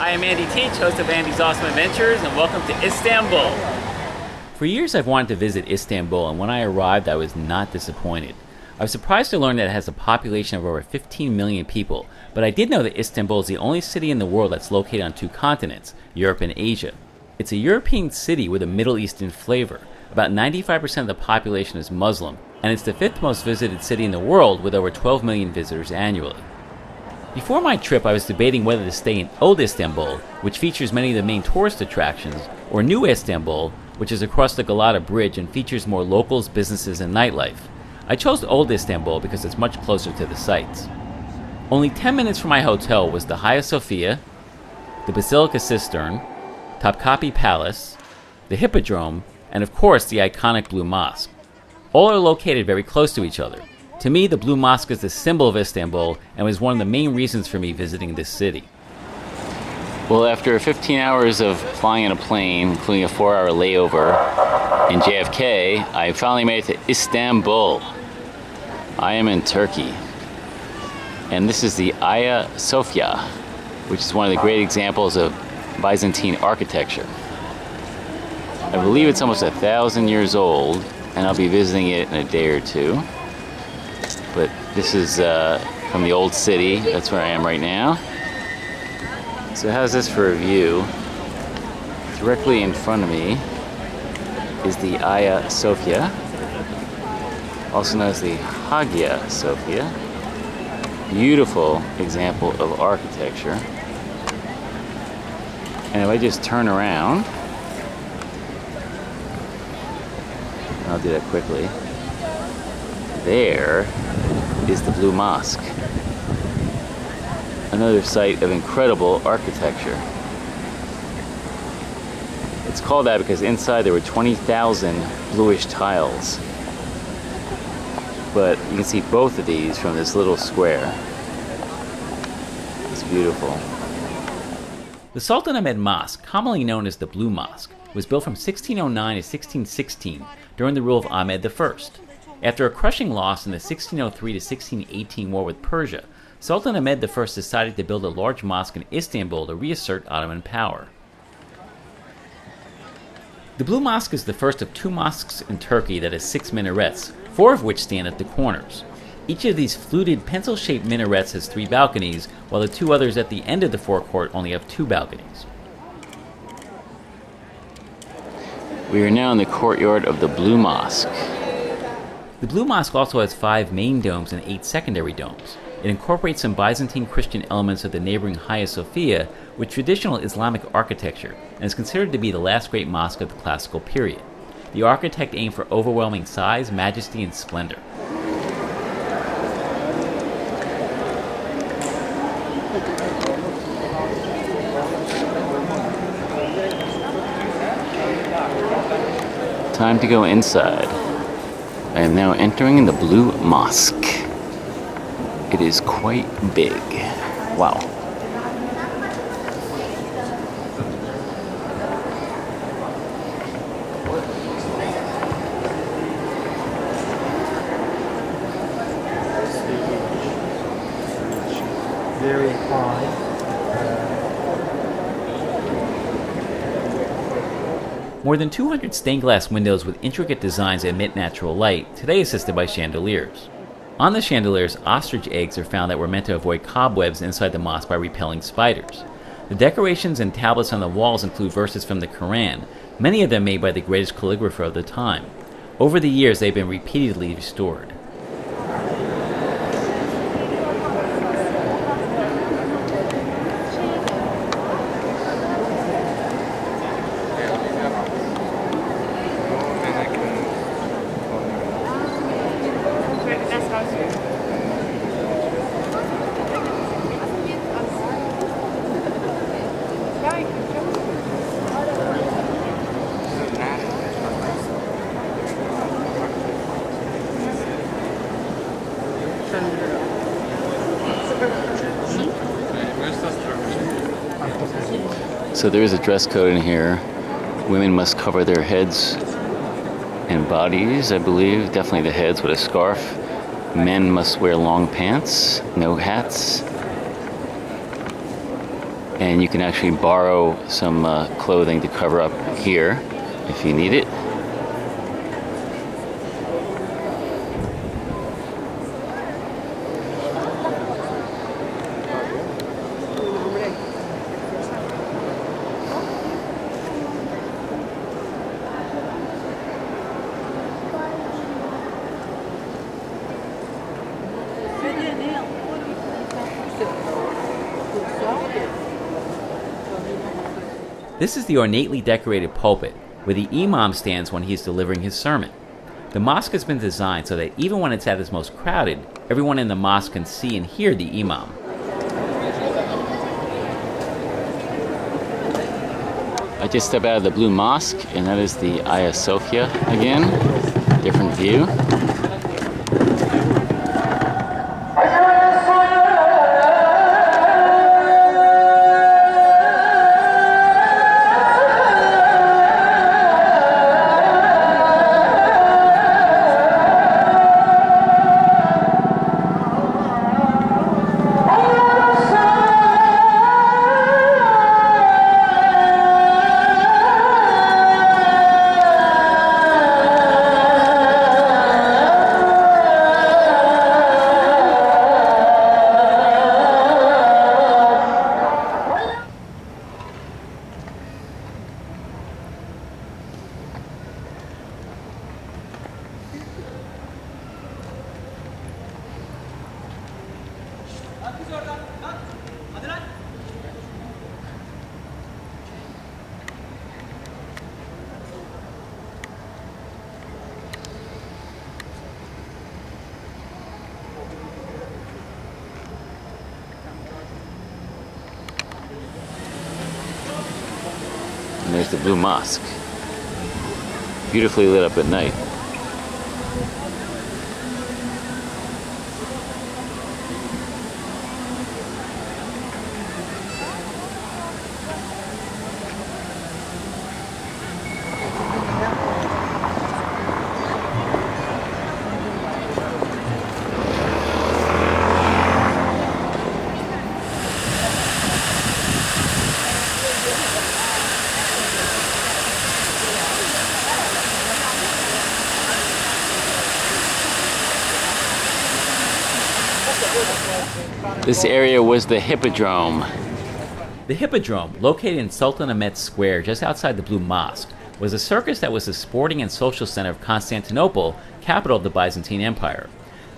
Hi, I'm Andy Teach, host of Andy's Awesome Adventures, and welcome to Istanbul. For years I've wanted to visit Istanbul, and when I arrived I was not disappointed. I was surprised to learn that it has a population of over 15 million people, but I did know that Istanbul is the only city in the world that's located on two continents, Europe and Asia. It's a European city with a Middle Eastern flavor. About 95% of the population is Muslim, and it's the fifth most visited city in the world with over 12 million visitors annually. Before my trip, I was debating whether to stay in Old Istanbul, which features many of the main tourist attractions, or New Istanbul, which is across the Galata Bridge and features more locals, businesses, and nightlife. I chose Old Istanbul because it's much closer to the sights. Only 10 minutes from my hotel was the Hagia Sophia, the Basilica Cistern, Topkapi Palace, the Hippodrome, and of course the iconic Blue Mosque. All are located very close to each other. To me, the Blue Mosque is the symbol of Istanbul and was one of the main reasons for me visiting this city. Well, after 15 hours of flying in a plane, including a 4-hour layover in JFK, I finally made it to Istanbul. I am in Turkey. And this is the Hagia Sophia, which is one of the great examples of Byzantine architecture. I believe it's almost 1,000 years old, and I'll be visiting it in a day or two. But this is from the old city. That's where I am right now. So how's this for a view? Directly in front of me is the Hagia Sophia, also known as the Hagia Sophia. Beautiful example of architecture. And if I just turn around, I'll do that quickly. There is the Blue Mosque. Another site of incredible architecture. It's called that because inside there were 20,000 bluish tiles. But you can see both of these from this little square. It's beautiful. The Sultan Ahmed Mosque, commonly known as the Blue Mosque, was built from 1609 to 1616 during the rule of Ahmed I. After a crushing loss in the 1603 to 1618 war with Persia, Sultan Ahmed I decided to build a large mosque in Istanbul to reassert Ottoman power. The Blue Mosque is the first of two mosques in Turkey that has 6 minarets, 4 of which stand at the corners. Each of these fluted pencil-shaped minarets has 3 balconies, while the 2 others at the end of the forecourt only have 2 balconies. We are now in the courtyard of the Blue Mosque. The Blue Mosque also has 5 main domes and 8 secondary domes. It incorporates some Byzantine Christian elements of the neighboring Hagia Sophia with traditional Islamic architecture and is considered to be the last great mosque of the classical period. The architect aimed for overwhelming size, majesty, and splendor. Time to go inside. I am now entering the Blue Mosque. It is quite big. Wow. Very high. More than 200 stained glass windows with intricate designs that emit natural light, today assisted by chandeliers. On the chandeliers, ostrich eggs are found that were meant to avoid cobwebs inside the mosque by repelling spiders. The decorations and tablets on the walls include verses from the Quran, many of them made by the greatest calligrapher of the time. Over the years, they've been repeatedly restored. So there is a dress code in here. Women must cover their heads and bodies, I believe. Definitely the heads with a scarf. Men must wear long pants, no hats. And you can actually borrow some clothing to cover up here if you need it. This is the ornately decorated pulpit, where the imam stands when he is delivering his sermon. The mosque has been designed so that even when it's at its most crowded, everyone in the mosque can see and hear the imam. I just stepped out of the Blue Mosque, and that is the Hagia Sophia again. Different view. And there's the Blue Mosque, beautifully lit up at night. This area was the Hippodrome. The Hippodrome, located in Sultan Ahmet Square just outside the Blue Mosque, was a circus that was the sporting and social center of Constantinople, capital of the Byzantine Empire.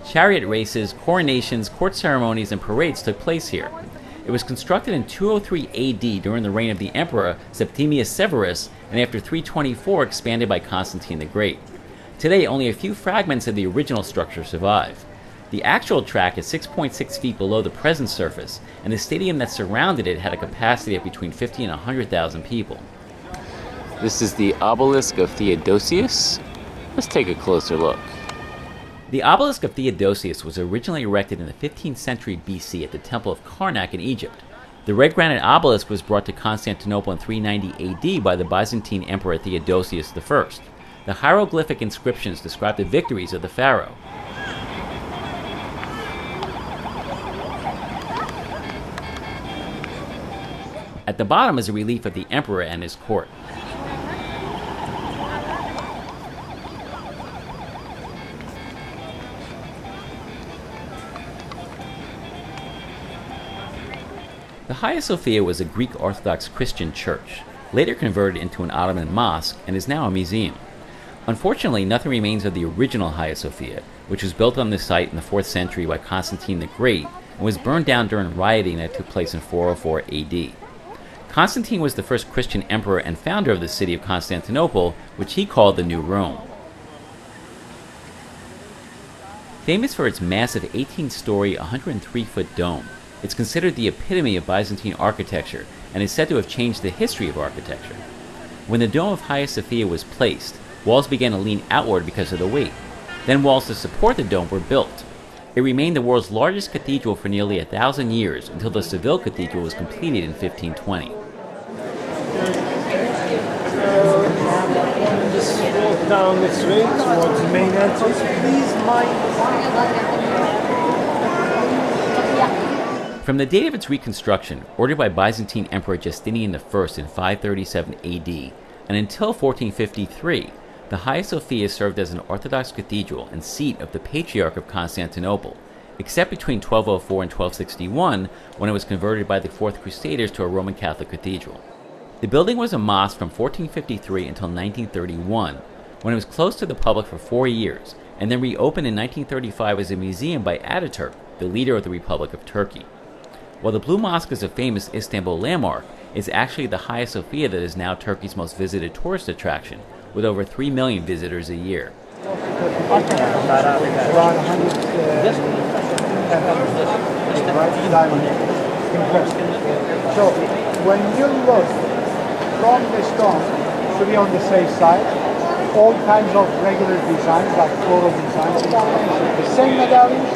Chariot races, coronations, court ceremonies, and parades took place here. It was constructed in 203 AD during the reign of the Emperor Septimius Severus, and after 324 expanded by Constantine the Great. Today, only a few fragments of the original structure survive. The actual track is 6.6 feet below the present surface, and the stadium that surrounded it had a capacity of between 50 and 100,000 people. This is the Obelisk of Theodosius. Let's take a closer look. The Obelisk of Theodosius was originally erected in the 15th century BC at the Temple of Karnak in Egypt. The red granite obelisk was brought to Constantinople in 390 AD by the Byzantine Emperor Theodosius I. The hieroglyphic inscriptions describe the victories of the pharaoh. At the bottom is a relief of the emperor and his court. The Hagia Sophia was a Greek Orthodox Christian church, later converted into an Ottoman mosque, and is now a museum. Unfortunately, nothing remains of the original Hagia Sophia, which was built on the site in the 4th century by Constantine the Great and was burned down during rioting that took place in 404 AD. Constantine was the first Christian emperor and founder of the city of Constantinople, which he called the New Rome. Famous for its massive 18-story, 103-foot dome, it's considered the epitome of Byzantine architecture and is said to have changed the history of architecture. When the dome of Hagia Sophia was placed, walls began to lean outward because of the weight. Then walls to support the dome were built. It remained the world's largest cathedral for nearly 1,000 years until the Seville Cathedral was completed in 1520. Just walk down this way towards the main entrance. Please mind. From the date of its reconstruction, ordered by Byzantine Emperor Justinian I in 537 AD, and until 1453, the Hagia Sophia served as an Orthodox cathedral and seat of the Patriarch of Constantinople, except between 1204 and 1261, when it was converted by the Fourth Crusaders to a Roman Catholic cathedral. The building was a mosque from 1453 until 1931, when it was closed to the public for 4 years, and then reopened in 1935 as a museum by Ataturk, the leader of the Republic of Turkey. While the Blue Mosque is a famous Istanbul landmark, it's actually the Hagia Sophia that is now Turkey's most visited tourist attraction, with over 3 million visitors a year. So when you look from the stone, to be on the safe side, all kinds of regular designs like floral designs, the same medallions,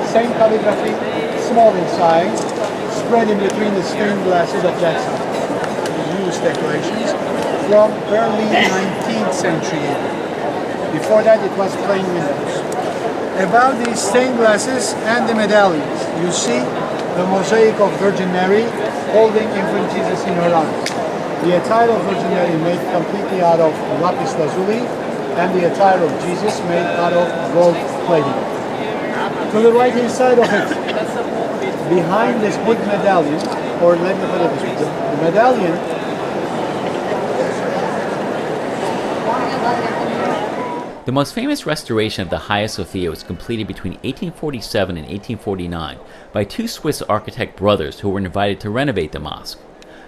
same calligraphy, small in size, spread in between the stained glasses of that side. Used decorations from early 19th century. Before that it was plain windows. Above these stained glasses and the medallions, you see the mosaic of Virgin Mary holding infant Jesus in her arms. The attire of Virgin Mary made completely out of lapis lazuli, and the attire of Jesus made out of gold plating. To the right hand side of it, behind this big medallion, or let me put it this way, the medallion The most famous restoration of the Hagia Sophia was completed between 1847 and 1849 by two Swiss architect brothers who were invited to renovate the mosque.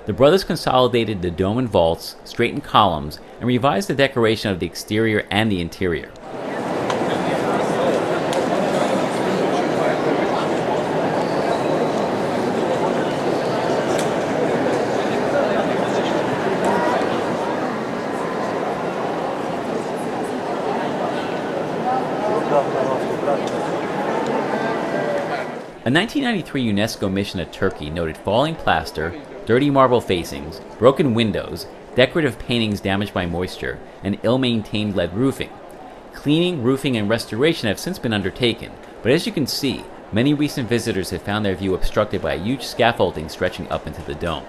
The brothers consolidated the dome and vaults, straightened columns, and revised the decoration of the exterior and the interior. A 1993 UNESCO mission to Turkey noted falling plaster, dirty marble facings, broken windows, decorative paintings damaged by moisture, and ill-maintained lead roofing. Cleaning, roofing, and restoration have since been undertaken, but as you can see, many recent visitors have found their view obstructed by a huge scaffolding stretching up into the dome.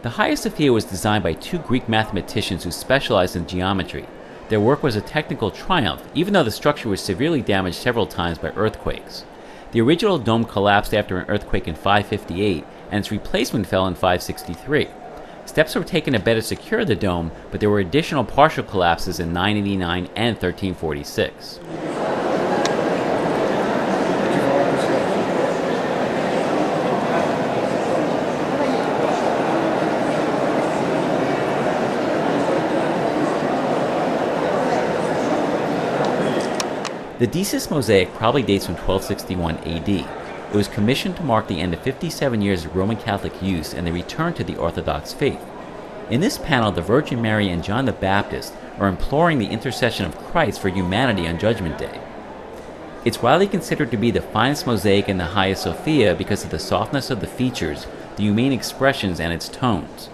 The Hagia Sophia was designed by two Greek mathematicians who specialized in geometry. Their work was a technical triumph, even though the structure was severely damaged several times by earthquakes. The original dome collapsed after an earthquake in 558, and its replacement fell in 563. Steps were taken to better secure the dome, but there were additional partial collapses in 989 and 1346. The Desis mosaic probably dates from 1261 AD. It was commissioned to mark the end of 57 years of Roman Catholic use and the return to the Orthodox faith. In this panel, the Virgin Mary and John the Baptist are imploring the intercession of Christ for humanity on Judgment Day. It's widely considered to be the finest mosaic in the Hagia Sophia because of the softness of the features, the humane expressions, and its tones.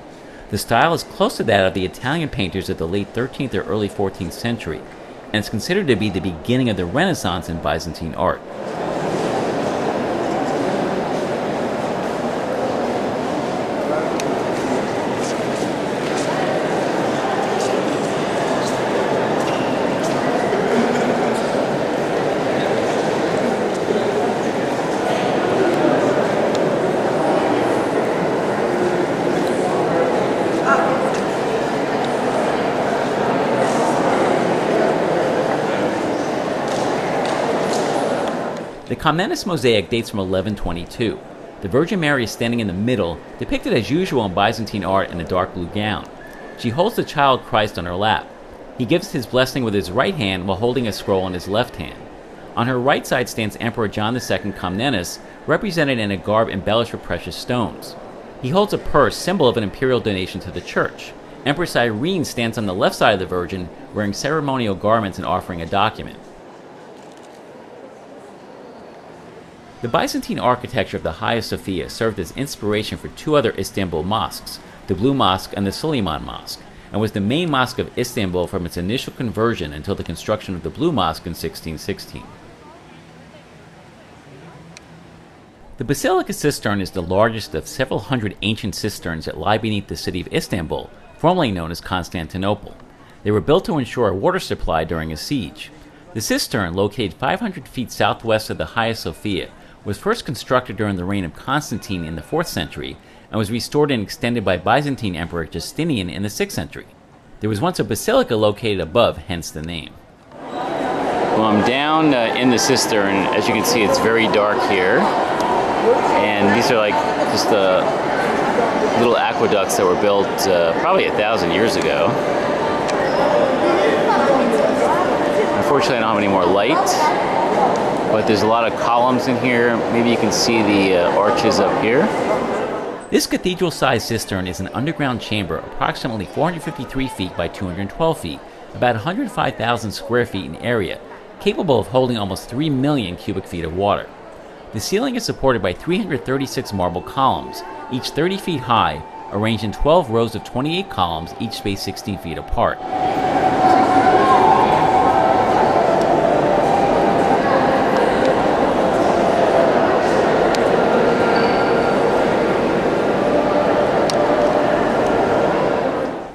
The style is close to that of the Italian painters of the late 13th or early 14th century, and it's considered to be the beginning of the Renaissance in Byzantine art. The Comnenus mosaic dates from 1122. The Virgin Mary is standing in the middle, depicted as usual in Byzantine art in a dark blue gown. She holds the child Christ on her lap. He gives his blessing with his right hand while holding a scroll in his left hand. On her right side stands Emperor John II Comnenus, represented in a garb embellished with precious stones. He holds a purse, symbol of an imperial donation to the church. Empress Irene stands on the left side of the Virgin, wearing ceremonial garments and offering a document. The Byzantine architecture of the Hagia Sophia served as inspiration for two other Istanbul mosques, the Blue Mosque and the Suleymaniye Mosque, and was the main mosque of Istanbul from its initial conversion until the construction of the Blue Mosque in 1616. The Basilica Cistern is the largest of several hundred ancient cisterns that lie beneath the city of Istanbul, formerly known as Constantinople. They were built to ensure a water supply during a siege. The cistern, located 500 feet southwest of the Hagia Sophia, was first constructed during the reign of Constantine in the 4th century and was restored and extended by Byzantine Emperor Justinian in the 6th century. There was once a basilica located above, hence the name. Well, I'm down in the cistern. As you can see, it's very dark here. And these are like just little aqueducts that were built probably 1,000 years ago. Unfortunately, I don't have any more light. But there's a lot of columns in here. Maybe you can see the arches up here. This cathedral-sized cistern is an underground chamber approximately 453 feet by 212 feet, about 105,000 square feet in area, capable of holding almost 3 million cubic feet of water. The ceiling is supported by 336 marble columns, each 30 feet high, arranged in 12 rows of 28 columns, each spaced 16 feet apart.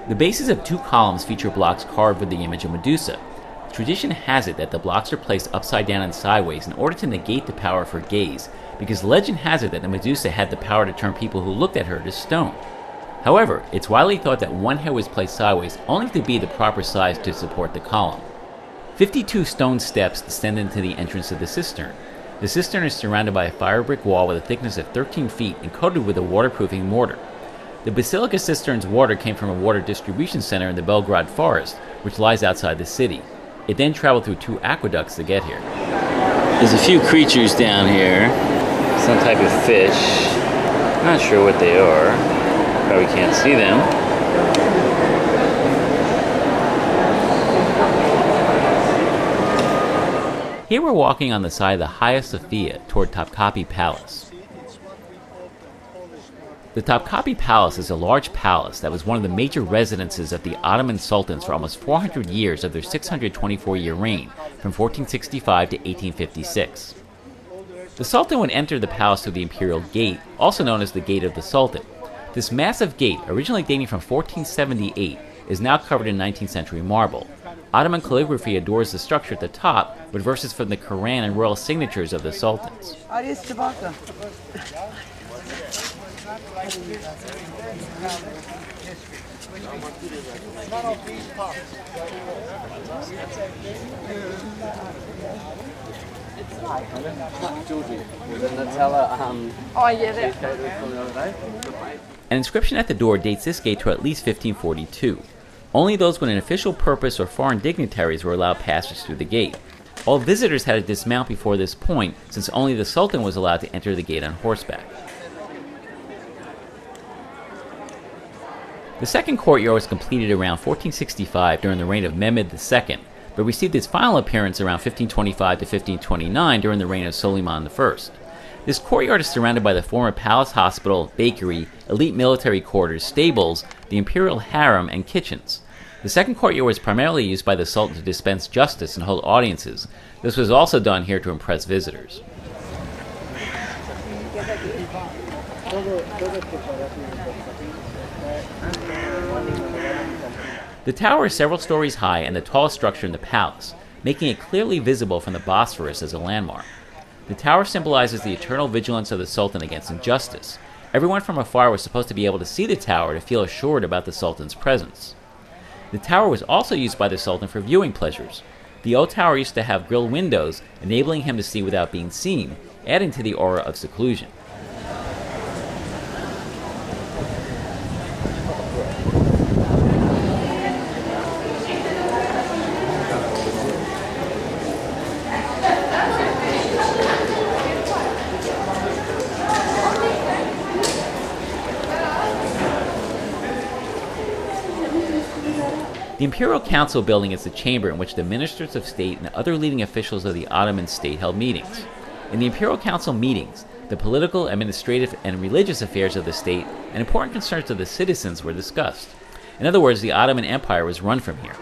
The bases of 2 columns feature blocks carved with the image of Medusa. Tradition has it that the blocks are placed upside down and sideways in order to negate the power of her gaze, because legend has it that the Medusa had the power to turn people who looked at her to stone. However, it's widely thought that one head was placed sideways only to be the proper size to support the column. 52 stone steps descend into the entrance of the cistern. The cistern is surrounded by a fire brick wall with a thickness of 13 feet and coated with a waterproofing mortar. The Basilica Cistern's water came from a water distribution center in the Belgrade Forest, which lies outside the city. It then traveled through 2 aqueducts to get here. There's a few creatures down here, some type of fish. I'm not sure what they are. Probably can't see them. Here we're walking on the side of the Hagia Sophia toward Topkapi Palace. The Topkapi Palace is a large palace that was one of the major residences of the Ottoman sultans for almost 400 years of their 624-year reign, from 1465 to 1856. The Sultan would enter the palace through the Imperial Gate, also known as the Gate of the Sultan. This massive gate, originally dating from 1478, is now covered in 19th century marble. Ottoman calligraphy adorns the structure at the top, with verses from the Quran and royal signatures of the sultans. An inscription at the door dates this gate to at least 1542. Only those with an official purpose or foreign dignitaries were allowed passage through the gate. All visitors had to dismount before this point, since only the Sultan was allowed to enter the gate on horseback. The second courtyard was completed around 1465 during the reign of Mehmed II, but received its final appearance around 1525 to 1529 during the reign of Suleiman I. This courtyard is surrounded by the former palace hospital, bakery, elite military quarters, stables, the imperial harem, and kitchens. The second courtyard was primarily used by the Sultan to dispense justice and hold audiences. This was also done here to impress visitors. The tower is several stories high and the tallest structure in the palace, making it clearly visible from the Bosphorus as a landmark. The tower symbolizes the eternal vigilance of the Sultan against injustice. Everyone from afar was supposed to be able to see the tower to feel assured about the Sultan's presence. The tower was also used by the Sultan for viewing pleasures. The old tower used to have grilled windows, enabling him to see without being seen, adding to the aura of seclusion. The Imperial Council building is the chamber in which the ministers of state and other leading officials of the Ottoman state held meetings. In the Imperial Council meetings, the political, administrative, and religious affairs of the state and important concerns of the citizens were discussed. In other words, the Ottoman Empire was run from here.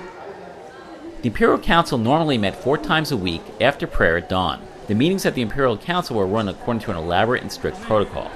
The Imperial Council normally met 4 times a week after prayer at dawn. The meetings at the Imperial Council were run according to an elaborate and strict protocol.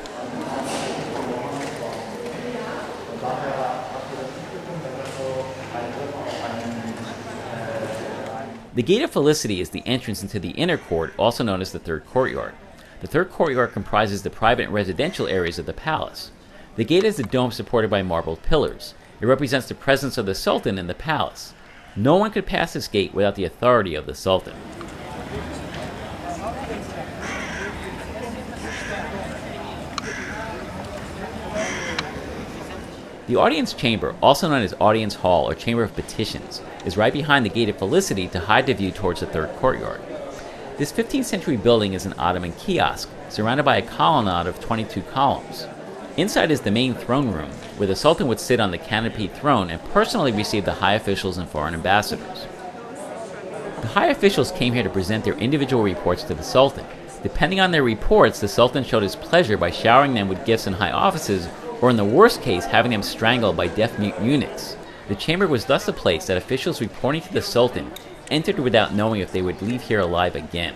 The Gate of Felicity is the entrance into the inner court, also known as the third courtyard. The third courtyard comprises the private and residential areas of the palace. The gate is a dome supported by marble pillars. It represents the presence of the Sultan in the palace. No one could pass this gate without the authority of the Sultan. The audience chamber, also known as audience hall or chamber of petitions, is right behind the Gate of Felicity to hide the view towards the third courtyard. This 15th century building is an Ottoman kiosk, surrounded by a colonnade of 22 columns. Inside is the main throne room, where the Sultan would sit on the canopied throne and personally receive the high officials and foreign ambassadors. The high officials came here to present their individual reports to the Sultan. Depending on their reports, the Sultan showed his pleasure by showering them with gifts and high offices, or in the worst case, having them strangled by deaf-mute eunuchs. The chamber was thus a place that officials reporting to the Sultan entered without knowing if they would leave here alive again.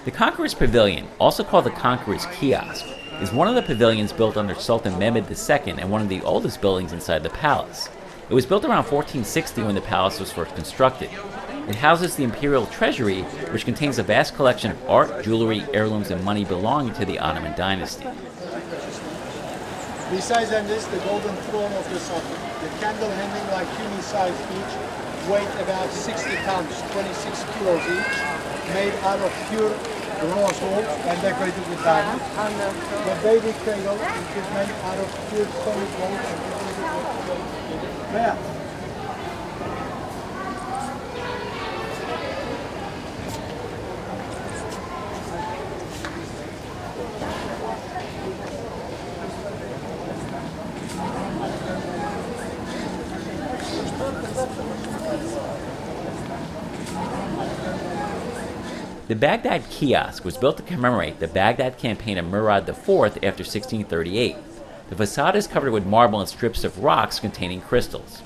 The Conqueror's Pavilion, also called the Conqueror's Kiosk, is one of the pavilions built under Sultan Mehmed II and one of the oldest buildings inside the palace. It was built around 1460 when the palace was first constructed. It houses the imperial treasury, which contains a vast collection of art, jewelry, heirlooms, and money belonging to the Ottoman dynasty. Besides this, the golden throne of the Sultan. The candle hanging like human-sized each, weight about 60 pounds, 26 kilos each, made out of pure rose gold and decorated with diamonds. The baby cradle is made out of pure solid gold and decorated with gold. The Baghdad Kiosk was built to commemorate the Baghdad campaign of Murad IV after 1638. The facade is covered with marble and strips of rocks containing crystals.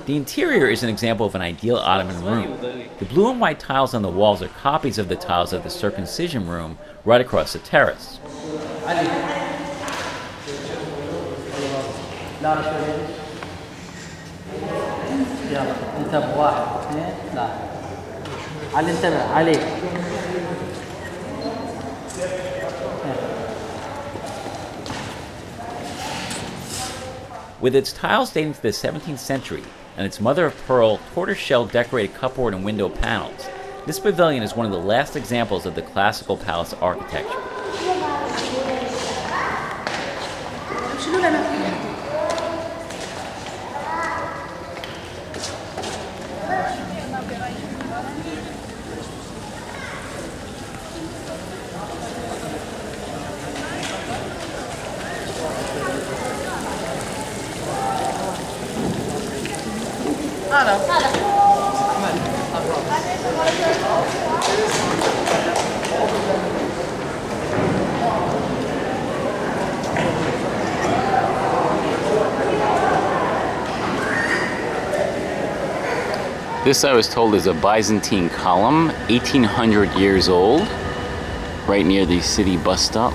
The interior is an example of an ideal Ottoman room. The blue and white tiles on the walls are copies of the tiles of the circumcision room right across the terrace. With its tiles dating to the 17th century and its mother-of-pearl, tortoise-shell decorated cupboard and window panels, this pavilion is one of the last examples of the classical palace architecture. This, I was told, is a Byzantine column, 1800 years old, right near the city bus stop.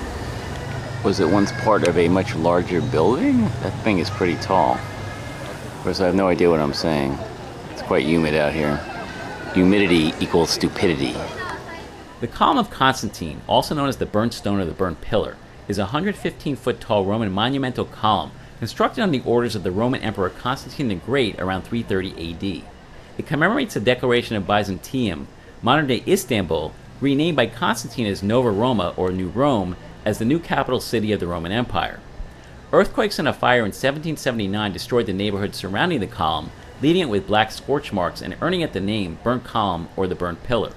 Was it once part of a much larger building? That thing is pretty tall. Of course, I have no idea what I'm saying. It's quite humid out here. Humidity equals stupidity. The column of Constantine, also known as the burnt stone or the burnt pillar, is a 115-foot tall Roman monumental column constructed on the orders of the Roman Emperor Constantine the Great around 330 AD. It commemorates the declaration of Byzantium, modern-day Istanbul, renamed by Constantine as Nova Roma, or New Rome, as the new capital city of the Roman Empire. Earthquakes and a fire in 1779 destroyed the neighborhood surrounding the column, leaving it with black scorch marks and earning it the name Burnt Column or the Burnt Pillar.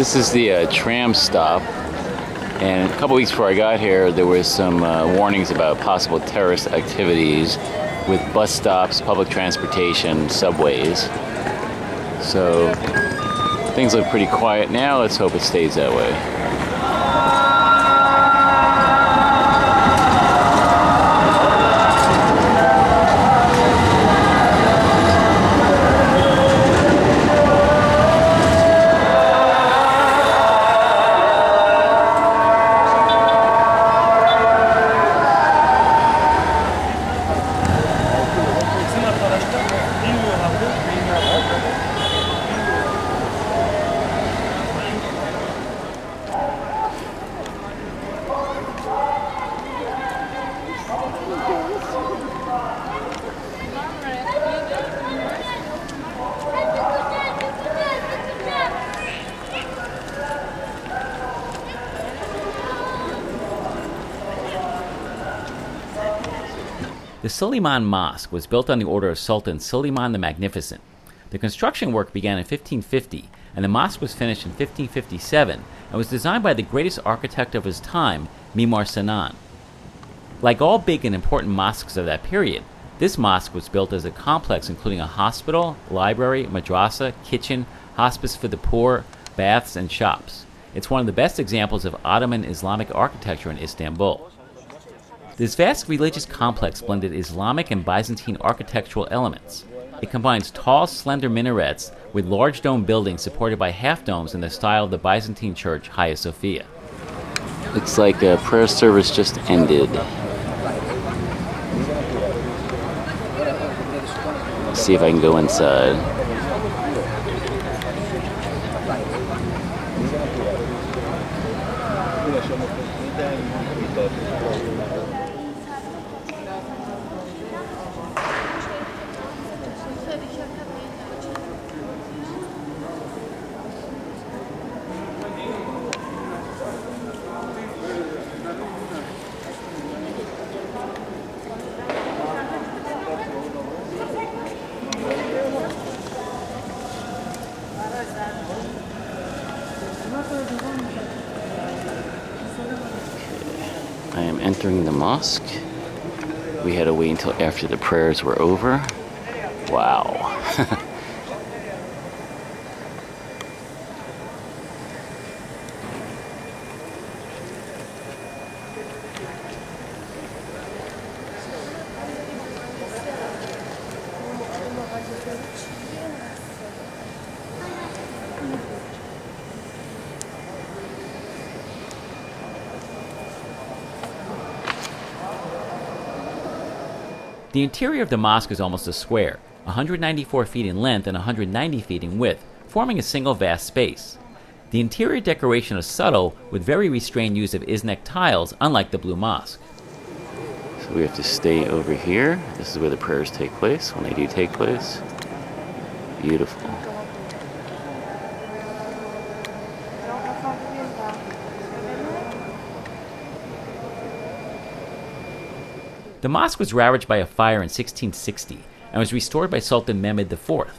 This is the tram stop, and a couple weeks before I got here, there was some warnings about possible terrorist activities with bus stops, public transportation, subways. So things look pretty quiet now. Let's hope it stays that way. The Suleymaniye Mosque was built on the order of Sultan Suleiman the Magnificent. The construction work began in 1550, and the mosque was finished in 1557 and was designed by the greatest architect of his time, Mimar Sinan. Like all big and important mosques of that period, this mosque was built as a complex including a hospital, library, madrasa, kitchen, hospice for the poor, baths, and shops. It's one of the best examples of Ottoman Islamic architecture in Istanbul. This vast religious complex blended Islamic and Byzantine architectural elements. It combines tall, slender minarets with large dome buildings supported by half domes in the style of the Byzantine church Hagia Sophia. Looks like a prayer service just ended. Let's see if I can go inside. I am entering the mosque. We had to wait until after the prayers were over. Wow. The interior of the mosque is almost a square, 194 feet in length and 190 feet in width, forming a single vast space. The interior decoration is subtle, with very restrained use of Iznik tiles, unlike the Blue Mosque. So we have to stay over here. This is where the prayers take place, when they do take place. Beautiful. The mosque was ravaged by a fire in 1660 and was restored by Sultan Mehmed IV.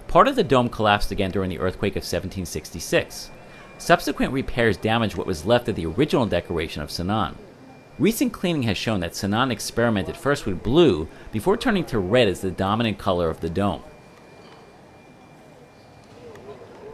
Part of the dome collapsed again during the earthquake of 1766. Subsequent repairs damaged what was left of the original decoration of Sinan. Recent cleaning has shown that Sinan experimented first with blue before turning to red as the dominant color of the dome.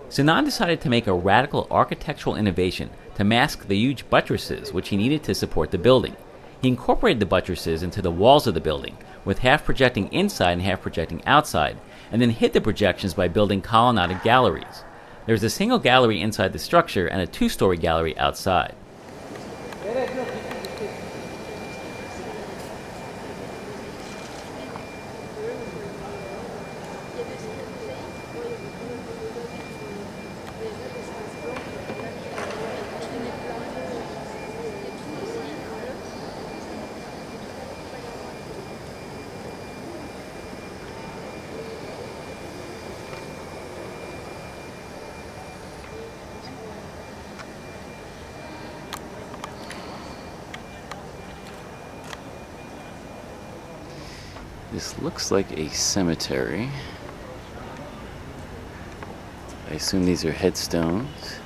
Sinan decided to make a radical architectural innovation to mask the huge buttresses which he needed to support the building. He incorporated the buttresses into the walls of the building, with half projecting inside and half projecting outside, and then hid the projections by building colonnaded galleries. There is a single gallery inside the structure and a two-story gallery outside. This looks like a cemetery. I assume these are headstones.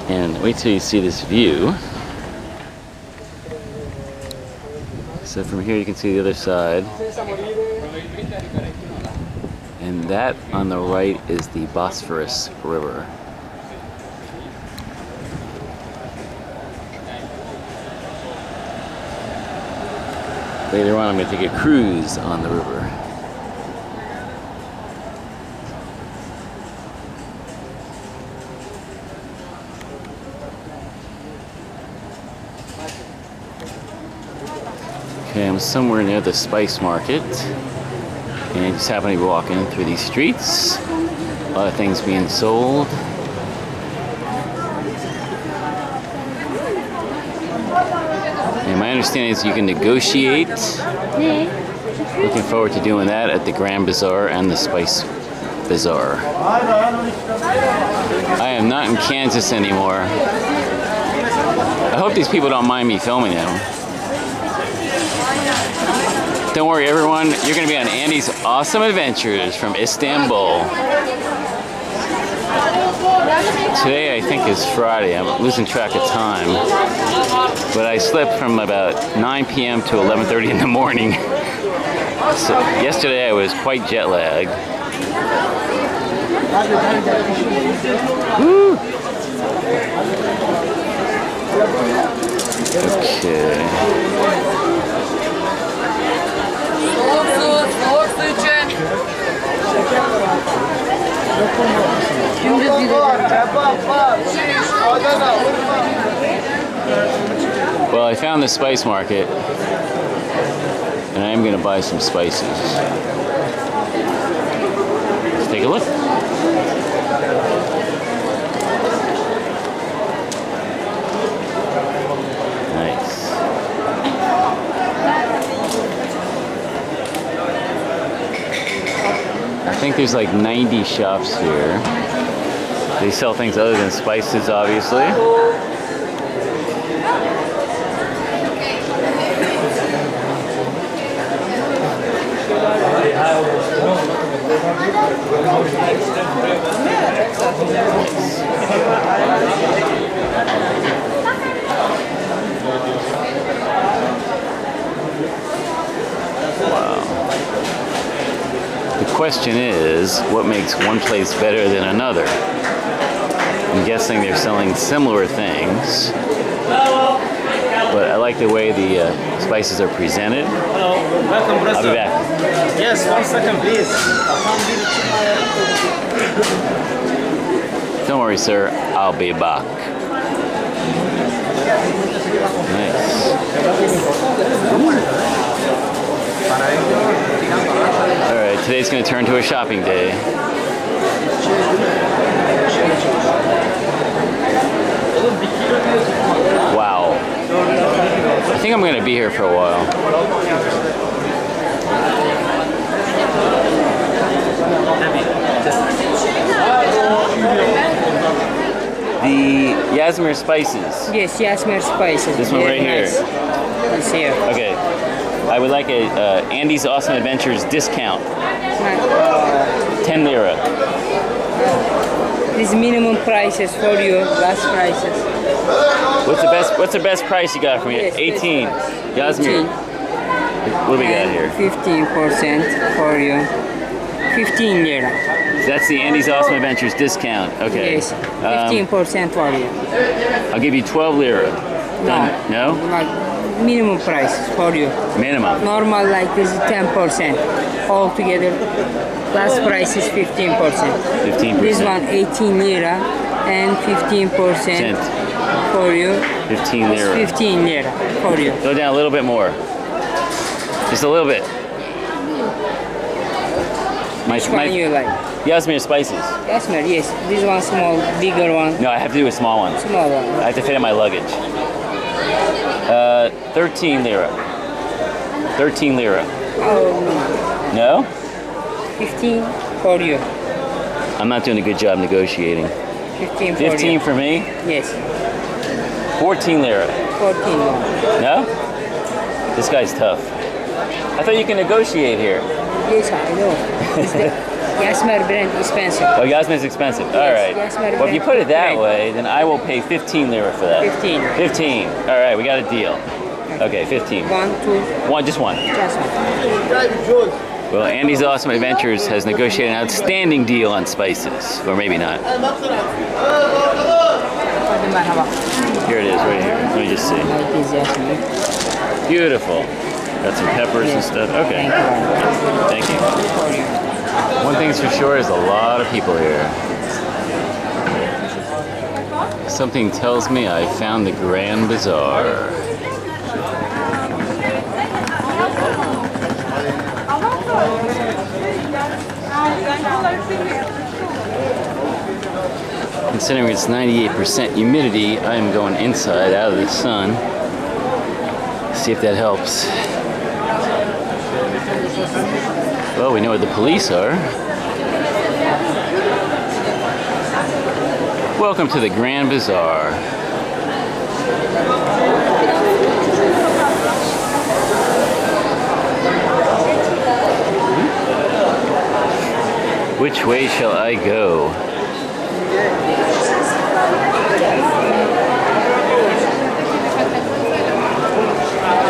And wait till you see this view. So from here you can see the other side. And that on the right is the Bosphorus River. Later on I'm going to take a cruise on the river. Okay, I'm somewhere near the spice market, and I just happen to be walking through these streets. A lot of things being sold. And my understanding is you can negotiate. Looking forward to doing that at the Grand Bazaar and the Spice Bazaar. I am not in Kansas anymore. I hope these people don't mind me filming them. Don't worry everyone, you're going to be on Andy's Awesome Adventures from Istanbul. Today I think is Friday, I'm losing track of time. But I slept from about 9 p.m. to 11:30 in the morning. So yesterday I was quite jet lagged. Woo! Okay. Well, I found the spice market, and I am going to buy some spices. Let's take a look. Nice. I think there's like 90 shops here. They sell things other than spices, obviously. The question is, what makes one place better than another? I'm guessing they're selling similar things, but I like the way the spices are presented. Hello, welcome, brother. I'll be back. Yes, 1 second, please. Don't worry, sir. I'll be back. Nice. Alright, today's going to turn to a shopping day. Wow. I think I'm going to be here for a while. The Yazmir spices. Yes, Yazmir spices. This one right here. Nice. It's here. Okay. I would like a Andy's Awesome Adventures discount. 10 lira. These minimum prices for you, last prices. What's the best price you got for me? Yes, 18. Yazmir. What do we got here? 15% for you. 15 lira. So that's the Andy's Awesome Adventures discount. Okay. Yes, 15% for you. I'll give you 12 lira. No? Like minimum price for you. Minimum. Normal like this is 10%. All together, last price is 15%. 15%. This one 18 lira and 15% for you. 15 lira. 15 lira for you. Go down a little bit more. Just a little bit. Which one you like? Yazmir spices. Yazmir, yes. This one small, bigger one. No, I have to do a small one. Small one. I have to fit in my luggage. 13 lira. 13 lira. Oh, No? 15 for you. I'm not doing a good job negotiating. 15 for 15 you. for me? Yes. 14 lira. 14 one. No? This guy's tough. I thought you can negotiate here. Yes, I know. It's the Yasmer brand expensive. Oh, Yasmin's expensive. All right. Yasmin Well, if you put it that brand. way, then I will pay 15 lira for that. 15. 15. All right, we got a deal. Okay, 15. 1, 2, One, just one. just one. Well, Andy's Awesome Adventures has negotiated an outstanding deal on spices, or maybe not. Hadi merhaba. Here it is, right here. Let me just see. It is Yasmin. Beautiful. Got some peppers and stuff. Okay. Thank you. Thank you. One thing's for sure is a lot of people here. Something tells me I found the Grand Bazaar. Considering it's 98% humidity, I am going inside out of the sun. See if that helps. Well, we know where the police are. Welcome to the Grand Bazaar. Which way shall I go?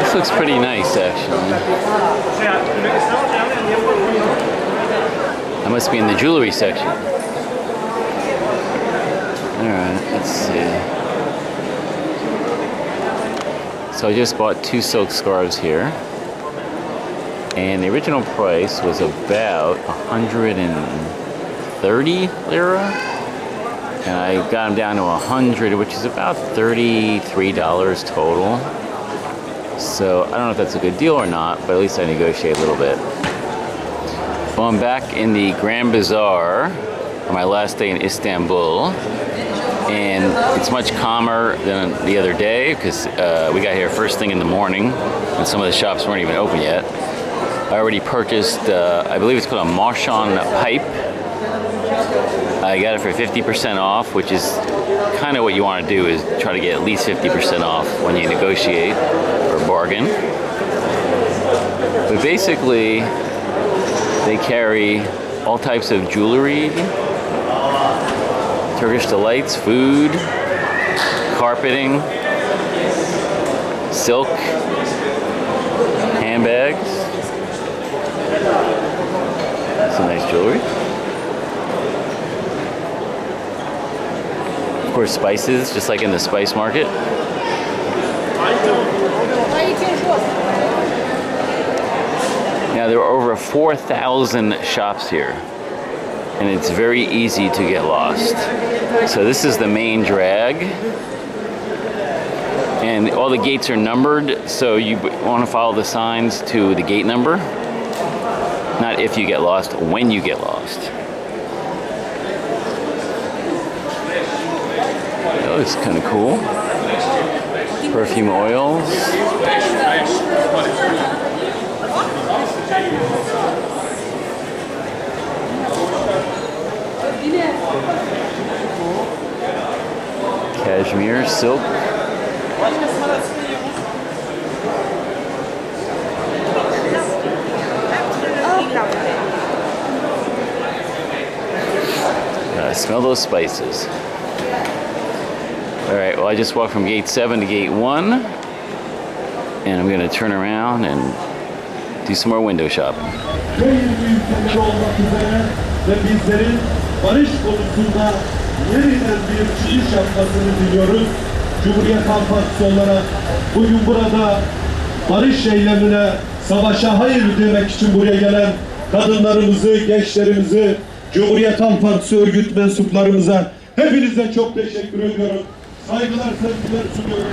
This looks pretty nice, actually. I must be in the jewelry section. Alright, let's see. So I just bought 2 silk scarves here. And the original price was about 130 lira. And I got them down to 100, which is about $33 total. So I don't know if that's a good deal or not, but at least I negotiate a little bit. Well, I'm back in the Grand Bazaar on my last day in Istanbul. And it's much calmer than the other day because we got here first thing in the morning and some of the shops weren't even open yet. I already purchased, I believe it's called a Marchand pipe. I got it for 50% off, which is kind of what you want to do, is try to get at least 50% off when you negotiate or bargain. But basically, they carry all types of jewelry, Turkish delights, food, carpeting, silk, handbags. Some nice jewelry. Of course, spices, just like in the spice market. Now, there are over 4,000 shops here, and it's very easy to get lost. So this is the main drag, and all the gates are numbered, so you want to follow the signs to the gate number. Not if you get lost, when you get lost. That looks kind of cool. Perfume oils. Cashmere, silk. Smell those spices. All right, well, I just walked from gate 7 to gate 1, and I'm going to turn around and do some more window shopping. Ve bizlerin barış konusunda yeniden bir çıkış yapmasını diliyoruz. Cumhuriyet Halk Partisi olarak bugün burada barış eylemine, savaşa hayır demek için buraya gelen kadınlarımızı, gençlerimizi, Cumhuriyet Halk Partisi örgüt mensuplarımıza hepinize çok teşekkür ediyorum. Saygılar, sevgiler sunuyorum.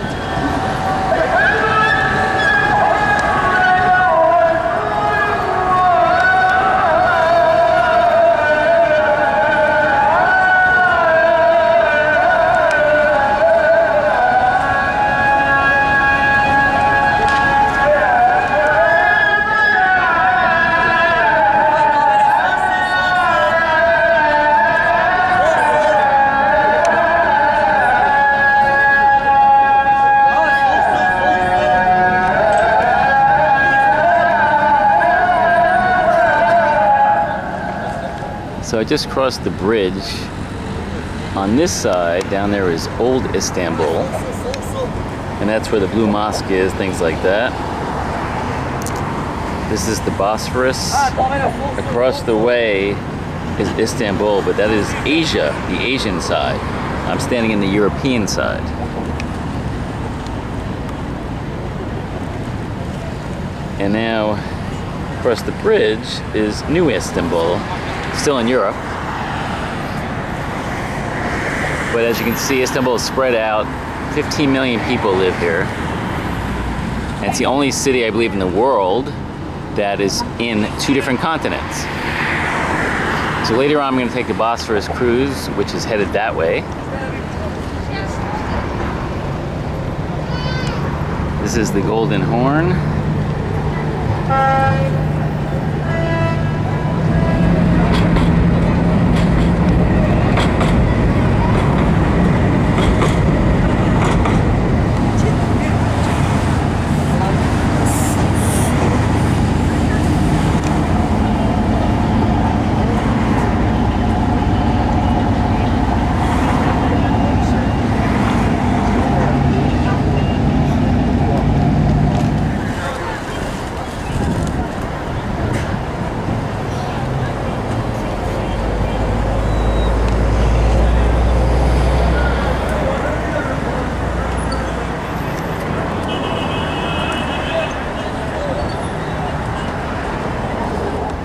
So I just crossed the bridge. On this side, down there is Old Istanbul. And that's where the Blue Mosque is, things like that. This is the Bosphorus. Across the way is Istanbul, but that is Asia, the Asian side. I'm standing in the European side. And now, across the bridge is New Istanbul, still in Europe. But as you can see, Istanbul is spread out. 15 million people live here. And it's the only city, I believe, in the world that is in 2 different continents. So later on, I'm going to take the Bosphorus cruise, which is headed that way. This is the Golden Horn.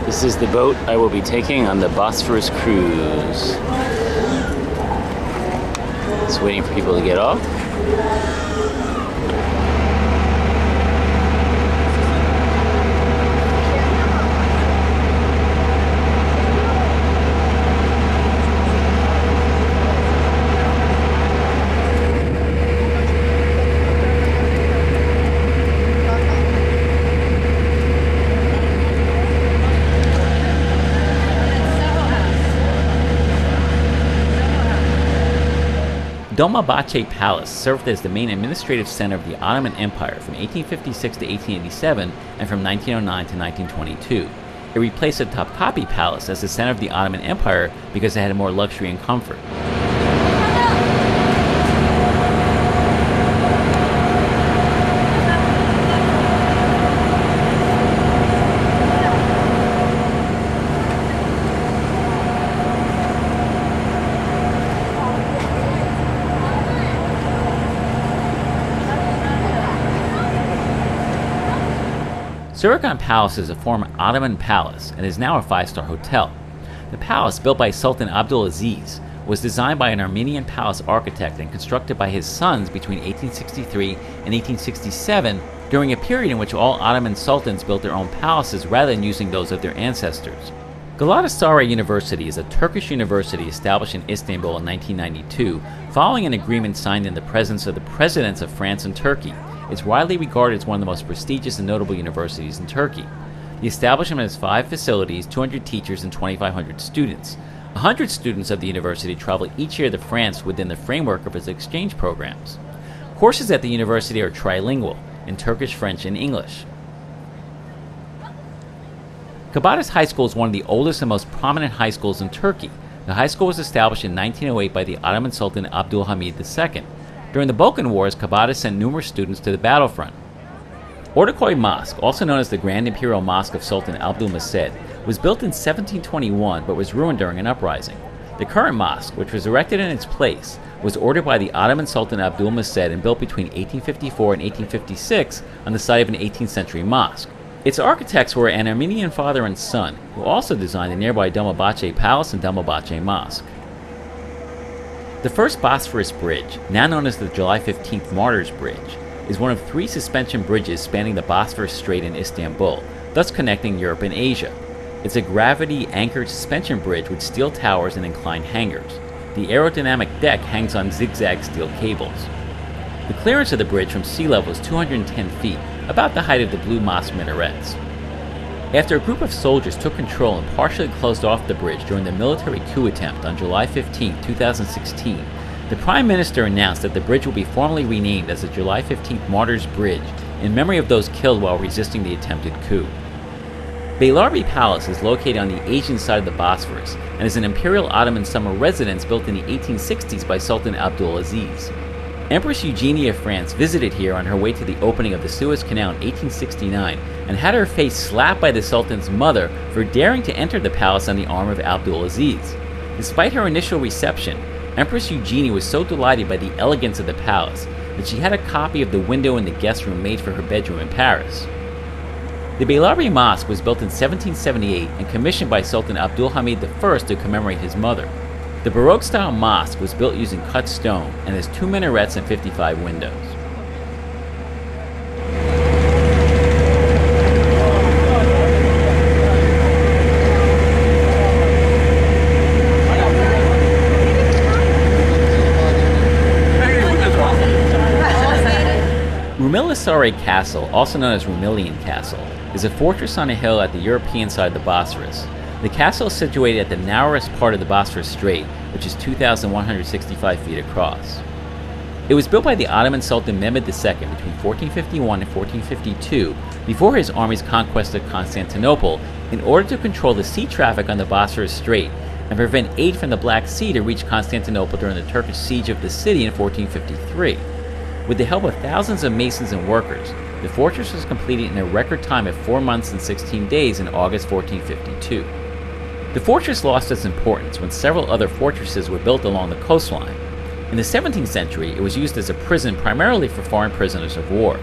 This is the boat I will be taking on the Bosphorus cruise. Just waiting for people to get off. Dolmabahce Palace served as the main administrative center of the Ottoman Empire from 1856 to 1887 and from 1909 to 1922. It replaced the Topkapi Palace as the center of the Ottoman Empire because it had more luxury and comfort. Sarıkhan Palace is a former Ottoman palace and is now a 5-star hotel. The palace, built by Sultan Abdulaziz, was designed by an Armenian palace architect and constructed by his sons between 1863 and 1867 during a period in which all Ottoman sultans built their own palaces rather than using those of their ancestors. Galatasaray University is a Turkish university established in Istanbul in 1992 following an agreement signed in the presence of the presidents of France and Turkey. It's widely regarded as one of the most prestigious and notable universities in Turkey. The establishment has 5 facilities, 200 teachers, and 2,500 students. 100 students of the university travel each year to France within the framework of its exchange programs. Courses at the university are trilingual, in Turkish, French, and English. Kabataş High School is one of the oldest and most prominent high schools in Turkey. The high school was established in 1908 by the Ottoman Sultan Abdülhamid II. During the Balkan Wars, Kabataş sent numerous students to the battlefront. Ortaköy Mosque, also known as the Grand Imperial Mosque of Sultan Abdülmecid, was built in 1721 but was ruined during an uprising. The current mosque, which was erected in its place, was ordered by the Ottoman Sultan Abdülmecid and built between 1854 and 1856 on the site of an 18th century mosque. Its architects were an Armenian father and son, who also designed the nearby Dolmabahce Palace and Dolmabahce Mosque. The first Bosphorus Bridge, now known as the July 15th Martyrs Bridge, is one of 3 suspension bridges spanning the Bosphorus Strait in Istanbul, thus connecting Europe and Asia. It's a gravity-anchored suspension bridge with steel towers and inclined hangars. The aerodynamic deck hangs on zigzag steel cables. The clearance of the bridge from sea level is 210 feet, about the height of the Blue Mosque minarets. After a group of soldiers took control and partially closed off the bridge during the military coup attempt on July 15, 2016, the Prime Minister announced that the bridge will be formally renamed as the July 15th Martyrs Bridge in memory of those killed while resisting the attempted coup. Beylarbeyi Palace is located on the Asian side of the Bosphorus and is an imperial Ottoman summer residence built in the 1860s by Sultan Abdulaziz. Empress Eugenie of France visited here on her way to the opening of the Suez Canal in 1869 and had her face slapped by the Sultan's mother for daring to enter the palace on the arm of Abdulaziz. Despite her initial reception, Empress Eugenie was so delighted by the elegance of the palace that she had a copy of the window in the guest room made for her bedroom in Paris. The Beylarbeyi Mosque was built in 1778 and commissioned by Sultan Abdulhamid I to commemorate his mother. The Baroque-style mosque was built using cut stone and has 2 minarets and 55 windows. Rumelisare Castle, also known as Rumelian Castle, is a fortress on a hill at the European side of the Bosphorus. The castle is situated at the narrowest part of the Bosphorus Strait, which is 2,165 feet across. It was built by the Ottoman Sultan Mehmed II between 1451 and 1452 before his army's conquest of Constantinople in order to control the sea traffic on the Bosphorus Strait and prevent aid from the Black Sea to reach Constantinople during the Turkish siege of the city in 1453. With the help of thousands of masons and workers, the fortress was completed in a record time of 4 months and 16 days in August 1452. The fortress lost its importance when several other fortresses were built along the coastline. In the 17th century, it was used as a prison primarily for foreign prisoners of war.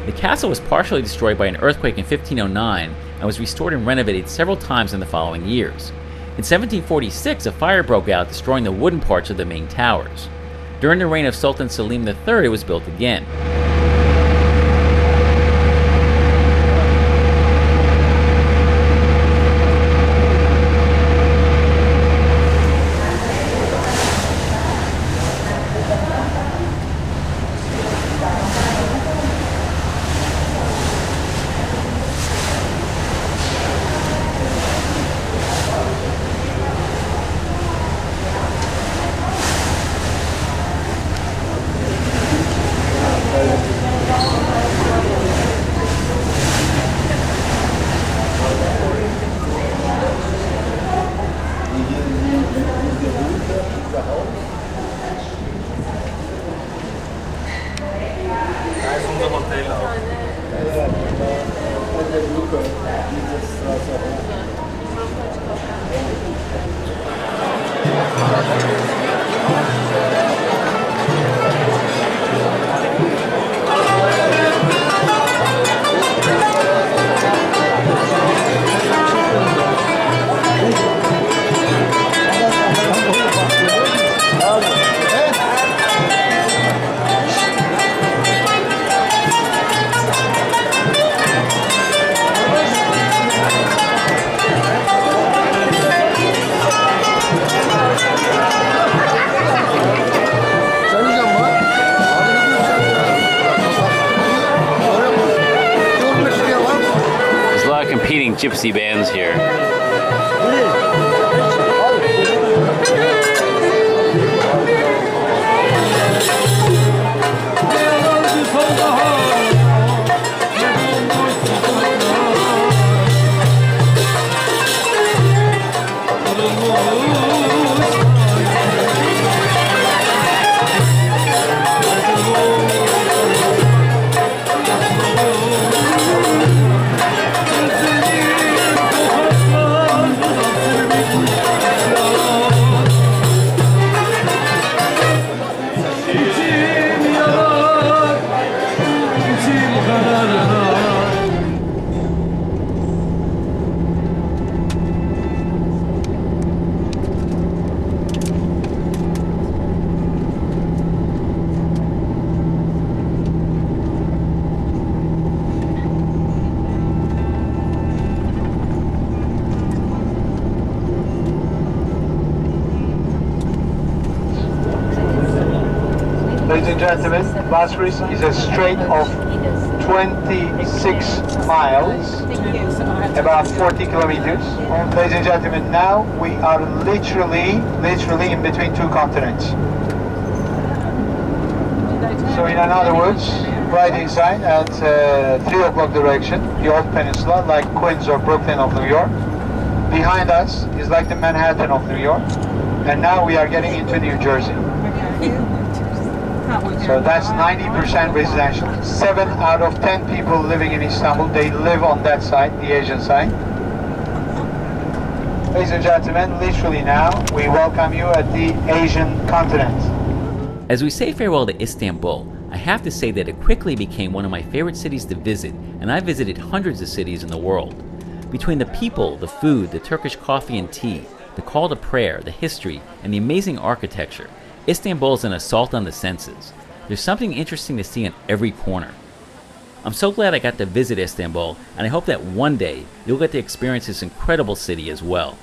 The castle was partially destroyed by an earthquake in 1509 and was restored and renovated several times in the following years. In 1746, a fire broke out, destroying the wooden parts of the main towers. During the reign of Sultan Selim III, it was built again. Gypsy bands here. Ladies and gentlemen, Bosphorus is a strait of 26 miles, about 40 kilometers. Ladies and gentlemen, now we are literally in between two continents. So in other words, right inside at 3 o'clock direction, the old peninsula, like Queens or Brooklyn of New York. Behind us is like the Manhattan of New York. And now we are getting into New Jersey. So that's 90% residential. 7 out of 10 people living in Istanbul, they live on that side, the Asian side. Ladies and gentlemen, literally now, we welcome you at the Asian continent. As we say farewell to Istanbul, I have to say that it quickly became one of my favorite cities to visit, and I visited hundreds of cities in the world. Between the people, the food, the Turkish coffee and tea, the call to prayer, the history, and the amazing architecture, Istanbul is an assault on the senses. There's something interesting to see in every corner. I'm so glad I got to visit Istanbul, and I hope that one day you'll get to experience this incredible city as well.